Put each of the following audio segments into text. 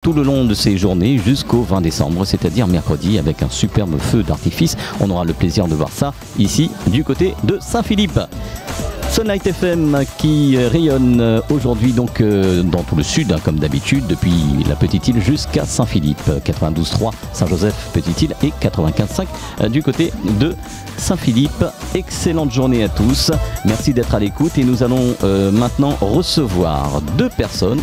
tout le long de ces journées jusqu'au 20 décembre, c'est-à-dire mercredi, avec un superbe feu d'artifice. On aura le plaisir de voir ça ici, du côté de Saint-Philippe. Sunlight FM qui rayonne aujourd'hui donc dans tout le sud, comme d'habitude, depuis la Petite Île jusqu'à Saint-Philippe, 92.3 Saint-Joseph, Petite Île et 95.5 du côté de Saint-Philippe. Excellente journée à tous, merci d'être à l'écoute et nous allons maintenant recevoir deux personnes,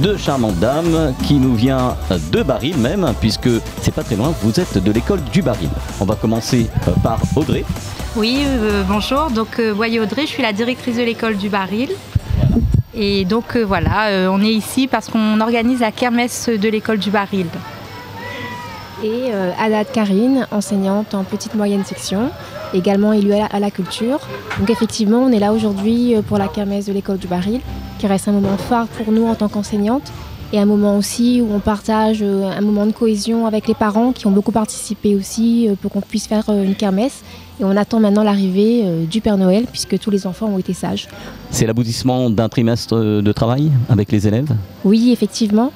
deux charmantes dames qui nous viennent de Baril même, puisque c'est pas très loin, vous êtes de l'école du Baril. On va commencer par Audrey. Oui, bonjour, donc voyez Audrey, je suis la directrice de l'école du Baril. Et donc voilà, on est ici parce qu'on organise la kermesse de l'école du Baril. Et Haddad Karine, enseignante en petite moyenne section, également élue à la culture. Donc effectivement, on est là aujourd'hui pour la kermesse de l'école du Baril, qui reste un moment phare pour nous en tant qu'enseignante. Et un moment aussi où on partage un moment de cohésion avec les parents qui ont beaucoup participé aussi pour qu'on puisse faire une kermesse. Et on attend maintenant l'arrivée du Père Noël puisque tous les enfants ont été sages. C'est l'aboutissement d'un trimestre de travail avec les élèves ? Oui, effectivement.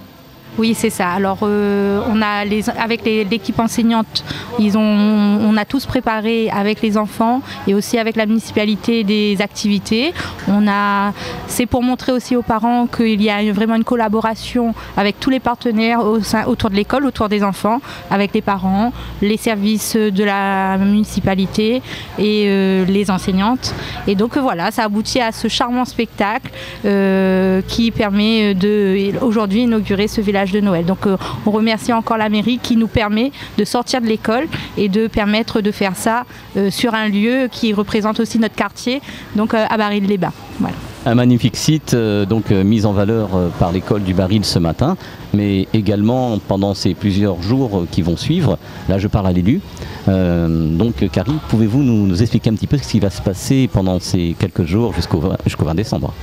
Oui, c'est ça. Alors, on a avec l'équipe enseignante, on a tous préparé avec les enfants et aussi avec la municipalité des activités. C'est pour montrer aussi aux parents qu'il y a vraiment une collaboration avec tous les partenaires autour de l'école, autour des enfants, avec les parents, les services de la municipalité et les enseignantes. Et donc voilà, ça aboutit à ce charmant spectacle qui permet aujourd'hui inaugurer ce village de Noël. Donc on remercie encore la mairie qui nous permet de sortir de l'école et de permettre de faire ça sur un lieu qui représente aussi notre quartier, donc à Baril-les-Bains. Voilà. Un magnifique site mis en valeur par l'école du Baril ce matin, mais également pendant ces plusieurs jours qui vont suivre. Là je parle à l'élu. Donc Karine, pouvez-vous nous expliquer un petit peu ce qui va se passer pendant ces quelques jours jusqu'au 20 décembre ?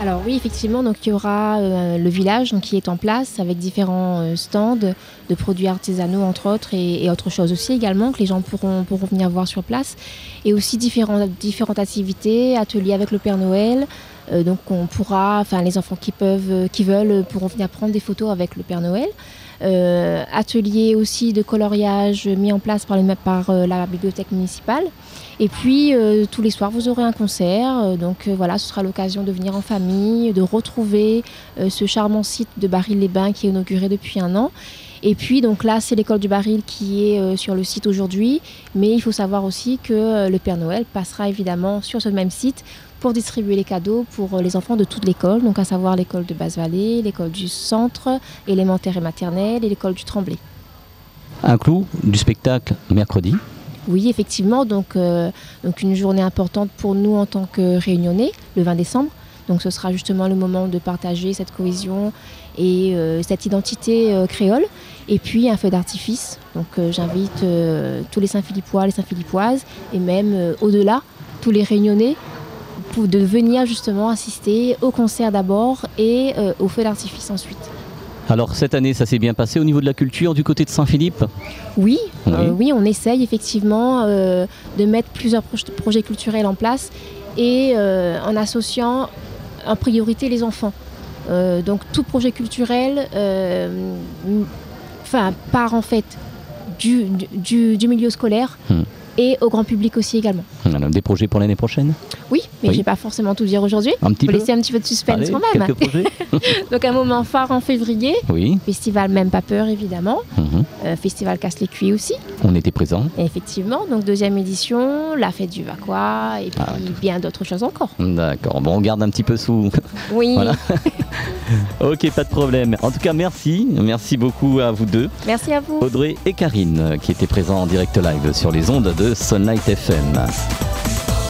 Alors oui, effectivement, donc il y aura le village qui est en place avec différents stands de produits artisanaux entre autres et autres choses aussi également que les gens pourront venir voir sur place. Et aussi différentes activités, ateliers avec le Père Noël. Donc on pourra, les enfants qui veulent pourront venir prendre des photos avec le Père Noël. Atelier aussi de coloriage mis en place par la bibliothèque municipale. Et puis tous les soirs vous aurez un concert, voilà, ce sera l'occasion de venir en famille, de retrouver ce charmant site de Baril-les-Bains qui est inauguré depuis 1 an. Et puis donc là c'est l'école du Baril qui est sur le site aujourd'hui, mais il faut savoir aussi que le Père Noël passera évidemment sur ce même site pour distribuer les cadeaux pour les enfants de toute l'école, donc à savoir l'école de Basse-Vallée, l'école du centre, élémentaire et maternelle et l'école du Tremblay. Un clou du spectacle mercredi. Oui, effectivement, donc une journée importante pour nous en tant que Réunionnais, le 20 décembre. Donc ce sera justement le moment de partager cette cohésion et cette identité créole. Et puis un feu d'artifice. Donc j'invite tous les Saint-Philippois, les Saint-Philippoises et même au-delà, tous les Réunionnais de venir justement assister au concert d'abord et au feu d'artifice ensuite. Alors cette année, ça s'est bien passé au niveau de la culture du côté de Saint-Philippe ? Oui, on essaye effectivement de mettre plusieurs projets culturels en place et en associant en priorité les enfants. Donc tout projet culturel part en fait du milieu scolaire et au grand public aussi également. Des projets pour l'année prochaine ? Oui, mais je ne vais pas forcément tout dire aujourd'hui. Il faut laisser un petit peu de suspense. Allez, quand même. Quelques projets. Donc un moment phare en février. Oui. Festival Même Pas Peur évidemment. Festival Casse les Cuits aussi. On était présents. Effectivement, donc 2e édition, la fête du Vaqua et puis bien d'autres choses encore. D'accord, bon on garde un petit peu sous. Oui. Voilà. Ok, pas de problème. En tout cas, merci beaucoup à vous deux. Merci à vous. Audrey et Karine qui étaient présents en direct live sur les ondes de Sunlight FM.